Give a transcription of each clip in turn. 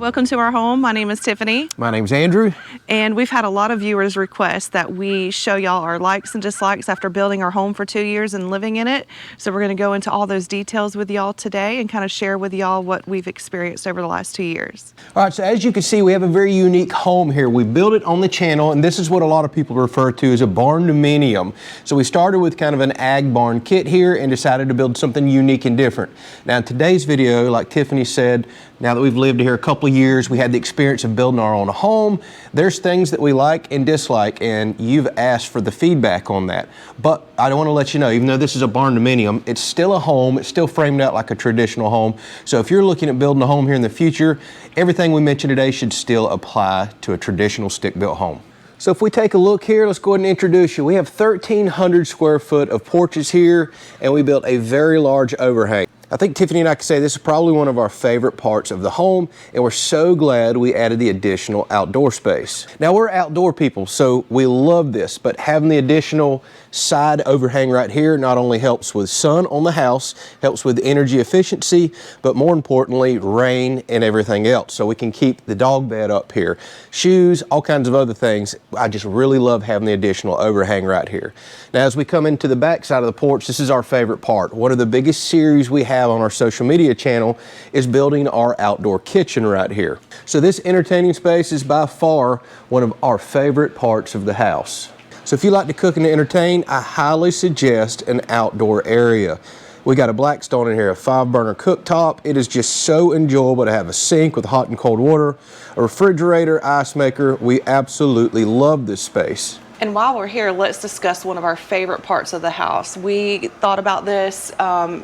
welcome to our home. My name is Tiffany. My name's Andrew. And we've had a lot of viewers request that we show y'all our likes and dislikes after building our home for 2 years and living in it. So we're going to go into all those details with y'all today and kind of share with y'all what we've experienced over the last 2 years. All right, so as you can see, we have a very unique home here. We built it on the channel, and this is what a lot of people refer to as a barndominium. So we started with kind of an ag barn kit here and decided to build something unique and different. Now in today's video, like Tiffany said, now that we've lived here a couple of years, we had the experience of building our own home. There's things that we like and dislike, and you've asked for the feedback on that. But I want to let you know, even though this is a barndominium, it's still a home. It's still framed out like a traditional home. So if you're looking at building a home here in the future, everything we mentioned today should still apply to a traditional stick-built home. So if we take a look here, let's go ahead and introduce you. We have 1,300 square foot of porches here, and we built a very large overhang. I think Tiffany and I can say this is probably one of our favorite parts of the home, and we're so glad we added the additional outdoor space. Now we're outdoor people, so we love this, but having the additional side overhang right here not only helps with sun on the house, helps with energy efficiency, but more importantly, rain and everything else. So we can keep the dog bed up here, shoes, all kinds of other things. I just really love having the additional overhang right here. Now as we come into the back side of the porch, this is our favorite part. One of the biggest series we have on our social media channel is building our outdoor kitchen right here. So this entertaining space is by far one of our favorite parts of the house. So if you like to cook and entertain, I highly suggest an outdoor area. We got a Blackstone in here, a 5-burner cooktop. It is just so enjoyable to have a sink with hot and cold water, a refrigerator, ice maker. We absolutely love this space. And while we're here, let's discuss one of our favorite parts of the house. We thought about this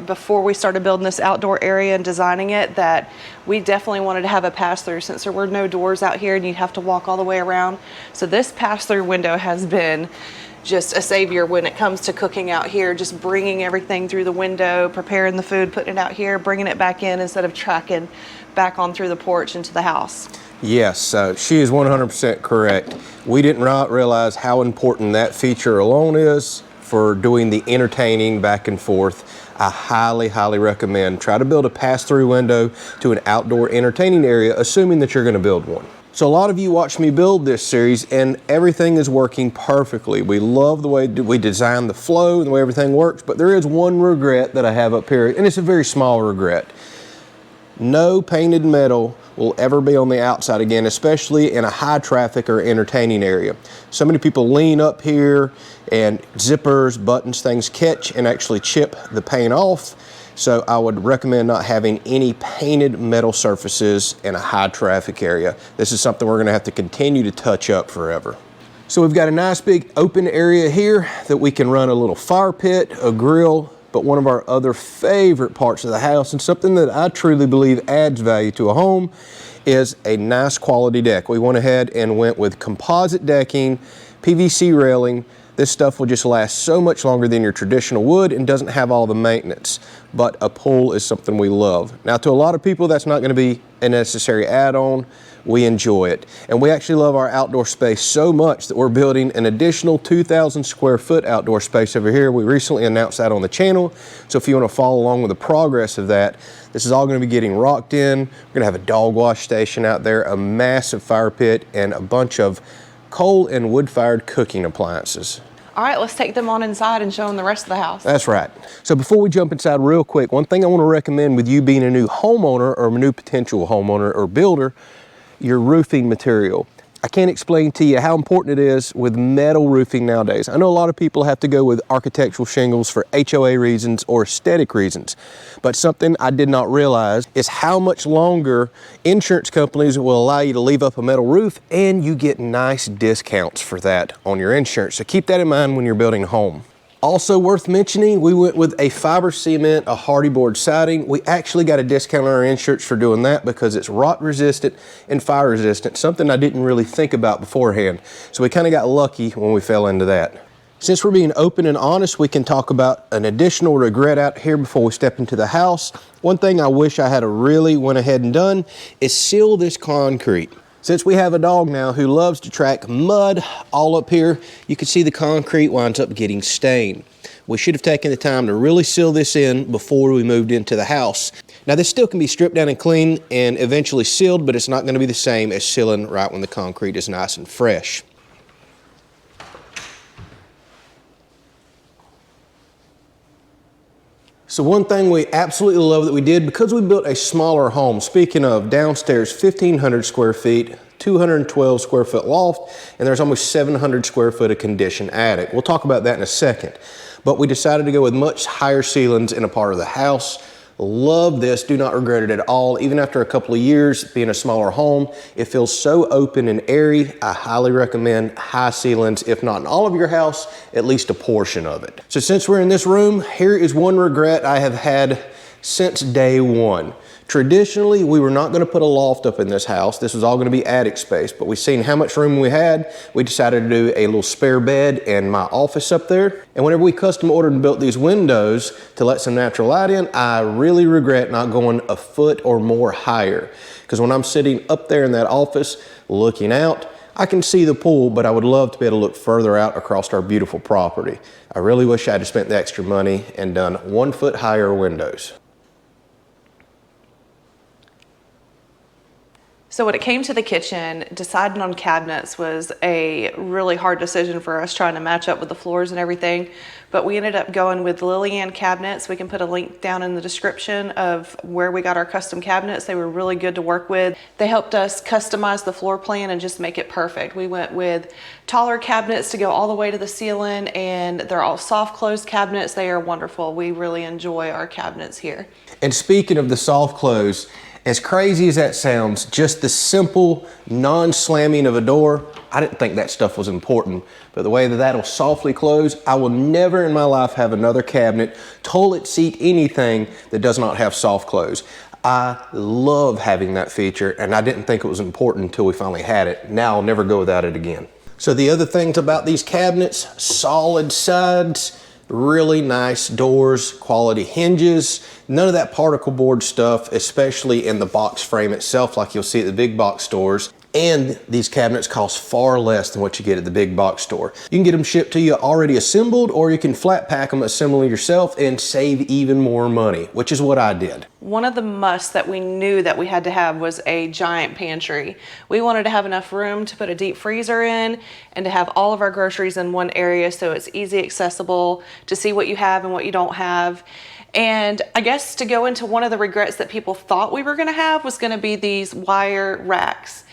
before we started building this outdoor area and designing it, that we definitely wanted to have a pass-through since there were no doors out here and you'd have to walk all the way around. So this pass-through window has been just a savior when it comes to cooking out here, just bringing everything through the window, preparing the food, putting it out here, bringing it back in instead of tracking back on through the porch into the house. Yes, she is 100% correct. We didn't realize how important that feature alone is for doing the entertaining back and forth. I highly, highly recommend try to build a pass-through window to an outdoor entertaining area, assuming that you're going to build one. So a lot of you watched me build this series and everything is working perfectly. We love the way we designed the flow and the way everything works, but there is one regret that I have up here, and it's a very small regret. No painted metal will ever be on the outside again, especially in a high traffic or entertaining area. So many people lean up here and zippers, buttons, things catch and actually chip the paint off. So I would recommend not having any painted metal surfaces in a high traffic area. This is something we're gonna have to continue to touch up forever. So we've got a nice big open area here that we can run a little fire pit, a grill, but one of our other favorite parts of the house, and something that I truly believe adds value to a home, is a nice quality deck. We went ahead and went with composite decking, PVC railing. This stuff will just last so much longer than your traditional wood and doesn't have all the maintenance. But a pool is something we love. Now to a lot of people, that's not gonna be a necessary add-on. We enjoy it. And we actually love our outdoor space so much that we're building an additional 2,000 square foot outdoor space over here. We recently announced that on the channel. So if you wanna follow along with the progress of that, this is all gonna be getting rocked in. We're gonna have a dog wash station out there, a massive fire pit, and a bunch of coal and wood-fired cooking appliances. All right, let's take them on inside and show them the rest of the house. That's right. So before we jump inside real quick, one thing I want to recommend with you being a new homeowner or a new potential homeowner or builder, your roofing material. I can't explain to you how important it is with metal roofing nowadays. I know a lot of people have to go with architectural shingles for HOA reasons or aesthetic reasons, but something I did not realize is how much longer insurance companies will allow you to leave up a metal roof, and you get nice discounts for that on your insurance. So keep that in mind when you're building a home. Also worth mentioning, we went with a fiber cement, a hardy board siding. We actually got a discount on our insurance for doing that because it's rot resistant and fire resistant, something I didn't really think about beforehand. So we kind of got lucky when we fell into that. Since we're being open and honest, we can talk about an additional regret out here before we step into the house. One thing I wish I had really went ahead and done is seal this concrete. Since we have a dog now who loves to track mud all up here, you can see the concrete winds up getting stained. We should have taken the time to really seal this in before we moved into the house. Now this still can be stripped down and cleaned and eventually sealed, but it's not going to be the same as sealing right when the concrete is nice and fresh. So one thing we absolutely love that we did, because we built a smaller home, speaking of downstairs 1,500 square feet, 212 square foot loft, and there's almost 700 square foot of conditioned attic. We'll talk about that in a second. But we decided to go with much higher ceilings in a part of the house. Love this, do not regret it at all. Even after a couple of years being a smaller home, it feels so open and airy. I highly recommend high ceilings, if not in all of your house, at least a portion of it. So since we're in this room, here is one regret I have had since day one. Traditionally, we were not going to put a loft up in this house. This was all going to be attic space, but we seen how much room we had. We decided to do a little spare bed in my office up there. And whenever we custom ordered and built these windows to let some natural light in, I really regret not going a foot or more higher. Because when I'm sitting up there in that office looking out, I can see the pool, but I would love to be able to look further out across our beautiful property. I really wish I had spent the extra money and done 1 foot higher windows. So when it came to the kitchen, deciding on cabinets was a really hard decision for us, trying to match up with the floors and everything. But we ended up going with Lillian cabinets. We can put a link down in the description of where we got our custom cabinets. They were really good to work with. They helped us customize the floor plan and just make it perfect. We went with taller cabinets to go all the way to the ceiling, and they're all soft close cabinets. They are wonderful. We really enjoy our cabinets here. And speaking of the soft close, as crazy as that sounds, just the simple non-slamming of a door, I didn't think that stuff was important, but the way that that'll softly close, I will never in my life have another cabinet, toilet seat, anything that does not have soft close. I love having that feature, and I didn't think it was important until we finally had it. Now I'll never go without it again. So the other things about these cabinets, solid sides, really nice doors, quality hinges, none of that particle board stuff, especially in the box frame itself like you'll see at the big box stores. And these cabinets cost far less than what you get at the big box store. You can get them shipped to you already assembled, or you can flat pack them, assemble them yourself, and save even more money, which is what I did. One of the musts that we knew that we had to have was a giant pantry. We wanted to have enough room to put a deep freezer in and to have all of our groceries in one area so it's easy accessible to see what you have and what you don't have. And I guess to go into one of the regrets that people thought we were gonna have was gonna be these wire racks.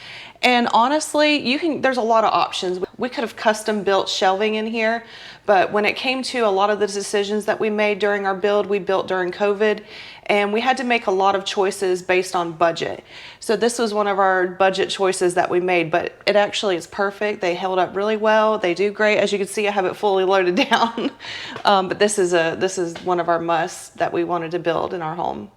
And honestly, there's a lot of options. We could have custom built shelving in here, but when it came to a lot of the decisions that we made during our build, we built during COVID, and we had to make a lot of choices based on budget. So this was one of our budget choices that we made, but it actually is perfect. They held up really well. They do great. As you can see, I have it fully loaded down. But this is one of our musts that we wanted to build in our home.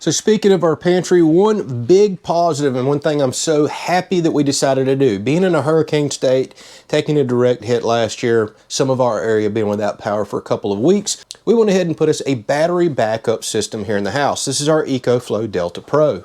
So speaking of our pantry, one big positive and one thing I'm so happy that we decided to do, being in a hurricane state, taking a direct hit last year, some of our area being without power for a couple of weeks, we went ahead and put us a battery backup system here in the house. This is our EcoFlow Delta Pro.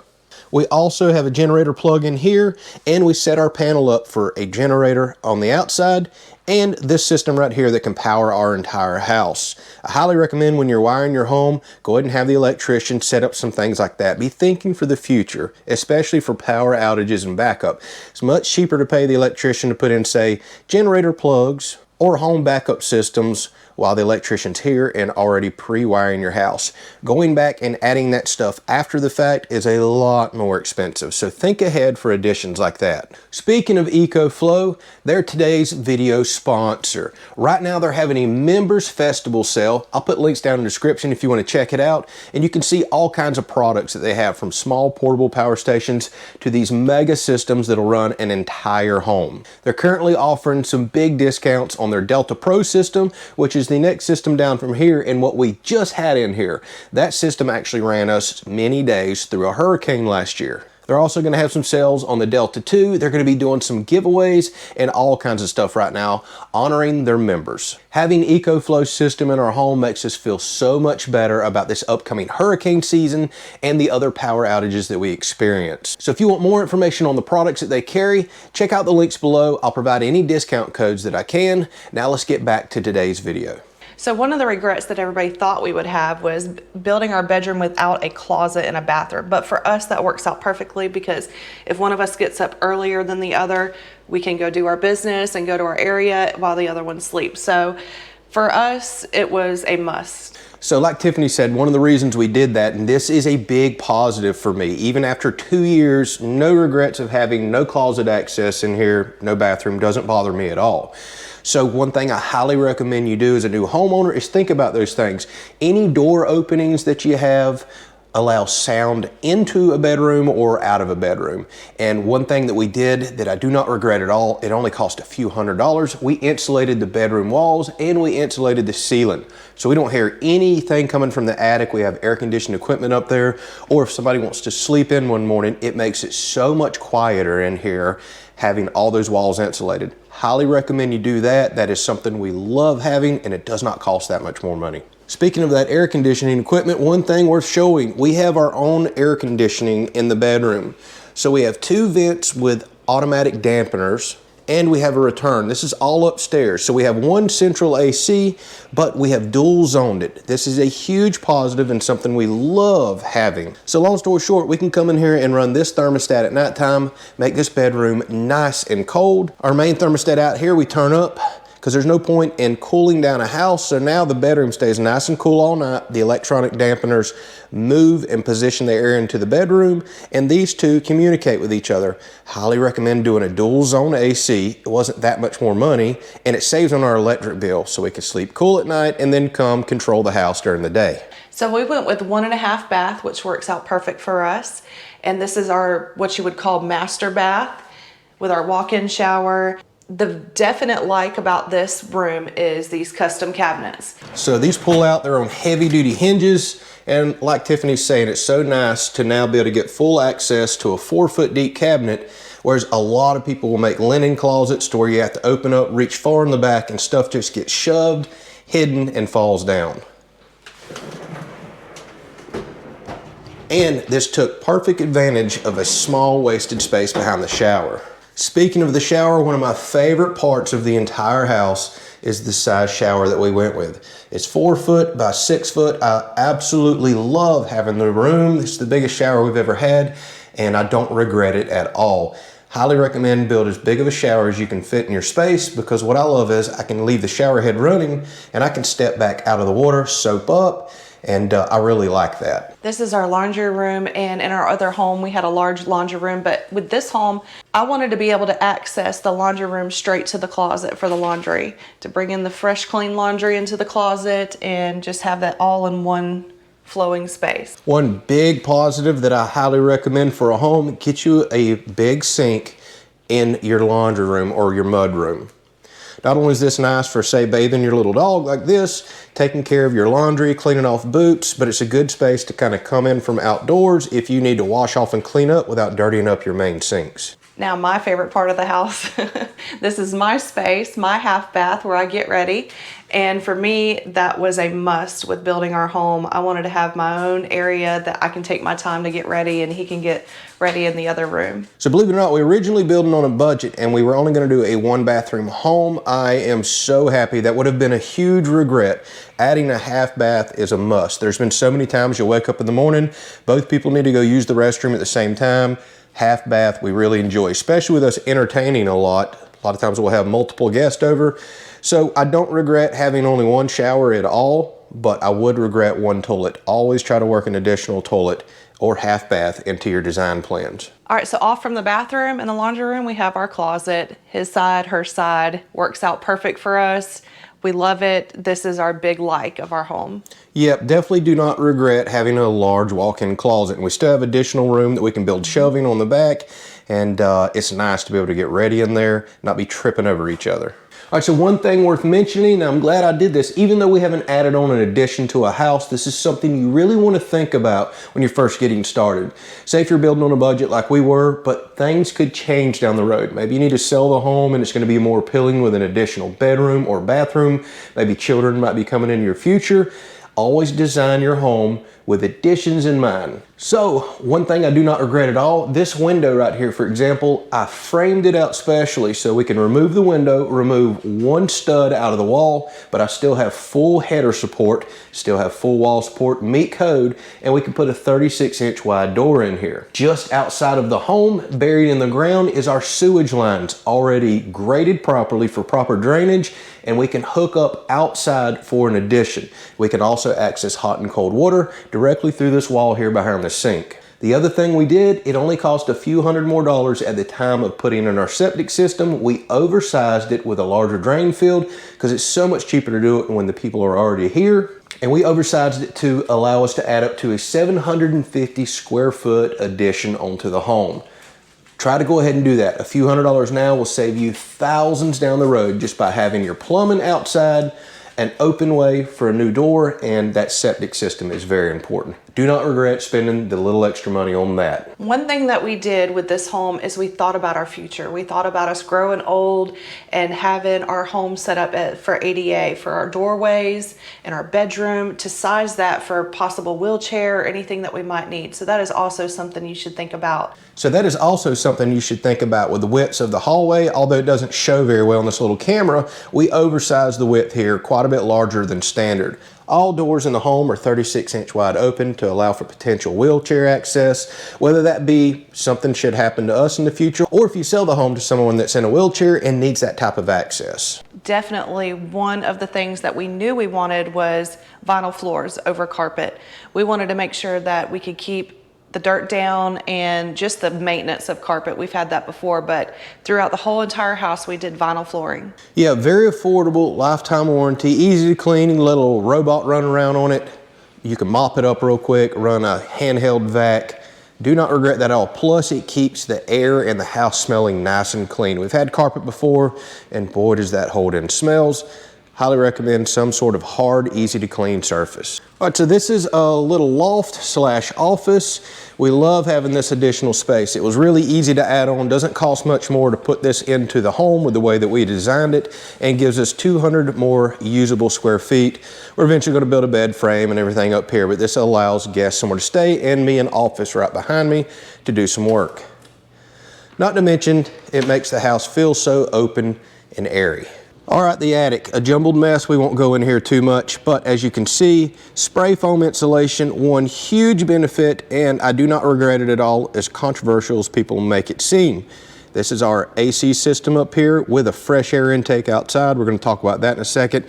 We also have a generator plug in here, and we set our panel up for a generator on the outside and this system right here that can power our entire house. I highly recommend when you're wiring your home, go ahead and have the electrician set up some things like that. Be thinking for the future, especially for power outages and backup. It's much cheaper to pay the electrician to put in, say, generator plugs or home backup systems while the electrician's here and already pre-wiring your house. Going back and adding that stuff after the fact is a lot more expensive, so think ahead for additions like that. Speaking of EcoFlow, they're today's video sponsor. Right now they're having a members festival sale. I'll put links down in the description if you want to check it out, and you can see all kinds of products that they have, from small portable power stations to these mega systems that'll run an entire home. They're currently offering some big discounts on their Delta Pro system, which is the next system down from here, and what we just had in here. That system actually ran us many days through a hurricane last year. They're also going to have some sales on the Delta 2. They're going to be doing some giveaways and all kinds of stuff right now, honoring their members. Having EcoFlow system in our home makes us feel so much better about this upcoming hurricane season and the other power outages that we experience. So if you want more information on the products that they carry, check out the links below. I'll provide any discount codes that I can. Now let's get back to today's video. So one of the regrets that everybody thought we would have was building our bedroom without a closet and a bathroom. But for us, that works out perfectly because if one of us gets up earlier than the other, we can go do our business and go to our area while the other one sleeps. So for us, it was a must. So like Tiffany said, one of the reasons we did that, and this is a big positive for me, even after 2 years, no regrets of having no closet access in here, no bathroom, doesn't bother me at all. So one thing I highly recommend you do as a new homeowner is think about those things. Any door openings that you have, allow sound into a bedroom or out of a bedroom. And one thing that we did that I do not regret at all, it only cost a few $100s. We insulated the bedroom walls and we insulated the ceiling. So we don't hear anything coming from the attic. We have air conditioned equipment up there. Or if somebody wants to sleep in one morning, it makes it so much quieter in here having all those walls insulated. Highly recommend you do that. That is something we love having and it does not cost that much more money. Speaking of that air conditioning equipment, one thing worth showing, we have our own air conditioning in the bedroom. So we have 2 vents with automatic dampeners and we have a return. This is all upstairs. So we have 1 central AC, but we have dual zoned it. This is a huge positive and something we love having. So long story short, we can come in here and run this thermostat at nighttime, make this bedroom nice and cold. Our main thermostat out here, we turn up, because there's no point in cooling down a house. So now the bedroom stays nice and cool all night. The electronic dampeners move and position the air into the bedroom, and these two communicate with each other. Highly recommend doing a dual zone AC. It wasn't that much more money, and it saves on our electric bill, so we can sleep cool at night and then come control the house during the day. So we went with 1.5 bath, which works out perfect for us. And this is our, what you would call master bath with our walk-in shower. The definite like about this room is these custom cabinets. So these pull out, they're on heavy duty hinges. And like Tiffany's saying, it's so nice to now be able to get full access to a 4-foot deep cabinet, whereas a lot of people will make linen closets to where you have to open up, reach far in the back and stuff just gets shoved, hidden and falls down. And this took perfect advantage of a small wasted space behind the shower. Speaking of the shower, one of my favorite parts of the entire house is the size shower that we went with. It's 4 foot by 6 foot. I absolutely love having the room. It's the biggest shower we've ever had, and I don't regret it at all. Highly recommend build as big of a shower as you can fit in your space, because what I love is I can leave the shower head running and I can step back out of the water, soap up, and I really like that. This is our laundry room, and in our other home we had a large laundry room, but with this home I wanted to be able to access the laundry room straight to the closet for the laundry, to bring in the fresh clean laundry into the closet and just have that all in one flowing space. One big positive that I highly recommend for a home, get you a big sink in your laundry room or your mud room. Not only is this nice for, say, bathing your little dog like this, taking care of your laundry, cleaning off boots, but it's a good space to kind of come in from outdoors if you need to wash off and clean up without dirtying up your main sinks. Now my favorite part of the house, this is my space, my half bath where I get ready. And for me, that was a must with building our home. I wanted to have my own area that I can take my time to get ready and he can get ready in the other room. So believe it or not, we were originally building on a budget and we were only going to do a 1-bathroom home. I am so happy. That would have been a huge regret. Adding a half bath is a must. There's been so many times you'll wake up in the morning, both people need to go use the restroom at the same time. Half bath we really enjoy, especially with us entertaining a lot. A lot of times we'll have multiple guests over. So I don't regret having only 1 shower at all, but I would regret 1 toilet. Always try to work an additional toilet or half bath into your design plans. All right, so off from the bathroom and the laundry room, we have our closet. His side, her side, works out perfect for us. We love it. This is our big like of our home. Yep, definitely do not regret having a large walk-in closet. And we still have additional room that we can build shelving on the back. And it's nice to be able to get ready in there, not be tripping over each other. All right, so one thing worth mentioning, I'm glad I did this, even though we haven't added on an addition to a house, this is something you really want to think about when you're first getting started. Say if you're building on a budget like we were, but things could change down the road. Maybe you need to sell the home and it's going to be more appealing with an additional bedroom or bathroom. Maybe children might be coming in your future. Always design your home with additions in mind. So one thing I do not regret at all, this window right here, for example, I framed it out specially so we can remove the window, remove one stud out of the wall, but I still have full header support, still have full wall support, meet code, and we can put a 36-inch wide door in here. Just outside of the home, buried in the ground, is our sewage lines, already graded properly for proper drainage, and we can hook up outside for an addition. We can also access hot and cold water directly through this wall here behind the sink. The other thing we did, it only cost a few $100 more at the time of putting in our septic system. We oversized it with a larger drain field because it's so much cheaper to do it when the people are already here. And we oversized it to allow us to add up to a 750 square foot addition onto the home. Try to go ahead and do that. A few $100 now will save you thousands down the road just by having your plumbing outside, an open way for a new door, and that septic system is very important. Do not regret spending the little extra money on that. One thing that we did with this home is we thought about our future. We thought about us growing old and having our home set up for ADA, for our doorways and our bedroom, to size that for a possible wheelchair or anything that we might need. So that is also something you should think about. So that is also something you should think about with the widths of the hallway. Although it doesn't show very well on this little camera, we oversized the width here quite a bit larger than standard. All doors in the home are 36-inch wide open to allow for potential wheelchair access, whether that be something should happen to us in the future, or if you sell the home to someone that's in a wheelchair and needs that type of access. Definitely one of the things that we knew we wanted was vinyl floors over carpet. We wanted to make sure that we could keep the dirt down and just the maintenance of carpet. We've had that before, but throughout the whole entire house, we did vinyl flooring. Yeah, very affordable, lifetime warranty, easy to clean, little robot run around on it. You can mop it up real quick, run a handheld vac. Do not regret that at all. Plus, it keeps the air in the house smelling nice and clean. We've had carpet before, and boy, does that hold in smells. Highly recommend some sort of hard, easy to clean surface. All right, so this is a little loft slash office. We love having this additional space. It was really easy to add on, doesn't cost much more to put this into the home with the way that we designed it, and gives us 200 more usable square feet. We're eventually gonna build a bed frame and everything up here, but this allows guests somewhere to stay and me an office right behind me to do some work. Not to mention, it makes the house feel so open and airy. All right, the attic, a jumbled mess. We won't go in here too much, but as you can see, spray foam insulation, one huge benefit, and I do not regret it at all, as controversial as people make it seem. This is our AC system up here with a fresh air intake outside. We're gonna talk about that in a second.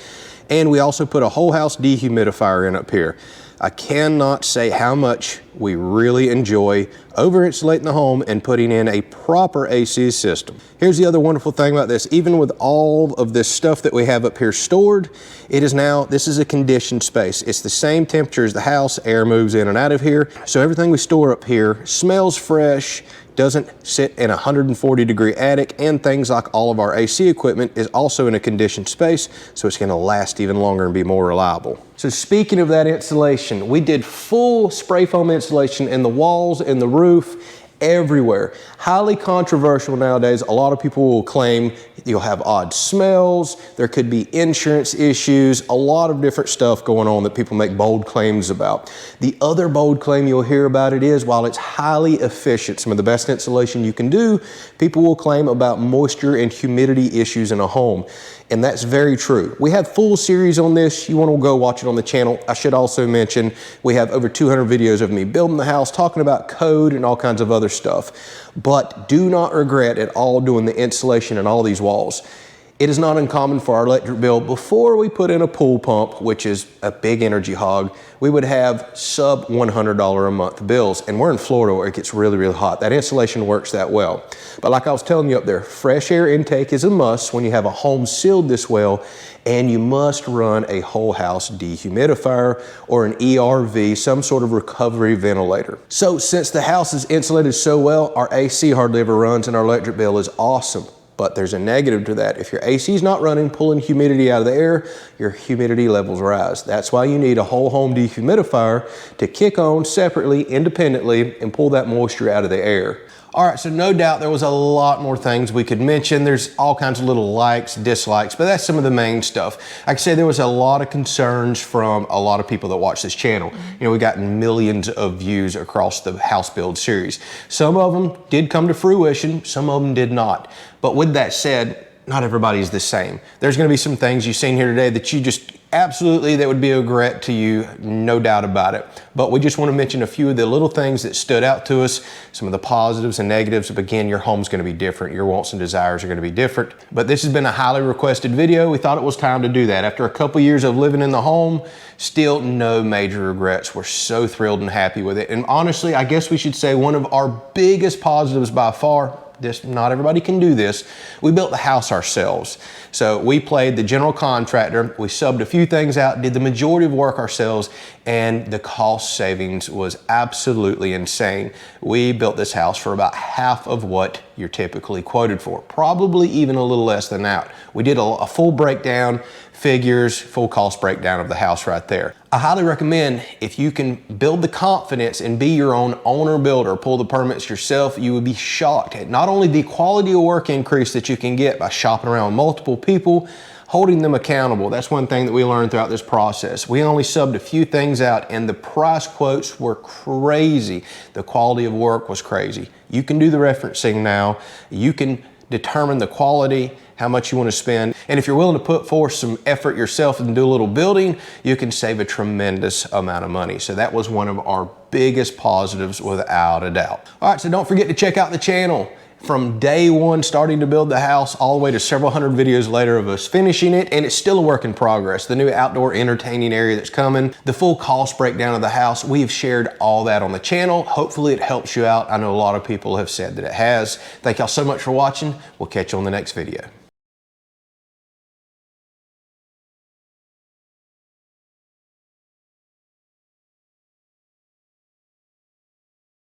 And we also put a whole house dehumidifier in up here. I cannot say how much we really enjoy over-insulating the home and putting in a proper AC system. Here's the other wonderful thing about this. Even with all of this stuff that we have up here stored, this is a conditioned space. It's the same temperature as the house. Air moves in and out of here. So everything we store up here smells fresh, doesn't sit in a 140-degree attic, and things like all of our AC equipment is also in a conditioned space, so it's gonna last even longer and be more reliable. So speaking of that insulation, we did full spray foam insulation in the walls, in the roof, everywhere. Highly controversial nowadays. A lot of people will claim you'll have odd smells, there could be insurance issues, a lot of different stuff going on that people make bold claims about. The other bold claim you'll hear about it is, while it's highly efficient, some of the best insulation you can do, people will claim about moisture and humidity issues in a home. And that's very true. We have full series on this. You want to go watch it on the channel. I should also mention we have over 200 videos of me building the house, talking about code and all kinds of other stuff. But do not regret at all doing the insulation in all these walls. It is not uncommon for our electric bill, before we put in a pool pump, which is a big energy hog, we would have sub $100 a month bills. And we're in Florida where it gets really, really hot. That insulation works that well. But like I was telling you up there, fresh air intake is a must when you have a home sealed this well, and you must run a whole house dehumidifier or an ERV, some sort of recovery ventilator. So since the house is insulated so well, our AC hardly ever runs and our electric bill is awesome. But there's a negative to that. If your AC is not running, pulling humidity out of the air, your humidity levels rise. That's why you need a whole home dehumidifier to kick on separately, independently, and pull that moisture out of the air. All right, so no doubt there was a lot more things we could mention. There's all kinds of little likes, dislikes, but that's some of the main stuff. Like I said, there was a lot of concerns from a lot of people that watch this channel. You know, we got millions of views across the house build series. Some of them did come to fruition, some of them did not. But with that said, not everybody's the same. There's gonna be some things you've seen here today that you just absolutely, that would be a regret to you, no doubt about it. But we just want to mention a few of the little things that stood out to us, some of the positives and negatives. But again, your home's going to be different. Your wants and desires are going to be different. But this has been a highly requested video. We thought it was time to do that. After a couple years of living in the home, still no major regrets. We're so thrilled and happy with it. And honestly, I guess we should say one of our biggest positives by far, not everybody can do this. We built the house ourselves. So we played the general contractor. We subbed a few things out, did the majority of work ourselves, and the cost savings was absolutely insane. We built this house for about half of what you're typically quoted for, probably even a little less than that. We did a full breakdown, figures, full cost breakdown of the house right there. I highly recommend, if you can build the confidence and be your own owner builder, pull the permits yourself, you would be shocked at not only the quality of work increase that you can get by shopping around multiple people, holding them accountable. That's one thing that we learned throughout this process. We only subbed a few things out and the price quotes were crazy. The quality of work was crazy. You can do the referencing now. You can determine the quality, how much you want to spend. And if you're willing to put forth some effort yourself and do a little building, you can save a tremendous amount of money. So that was one of our biggest positives without a doubt. All right, so don't forget to check out the channel. From day one, starting to build the house, all the way to several hundred videos later of us finishing it, and it's still a work in progress. The new outdoor entertaining area that's coming, the full cost breakdown of the house, we've shared all that on the channel. Hopefully it helps you out. I know a lot of people have said that it has. Thank y'all so much for watching. We'll catch you on the next video.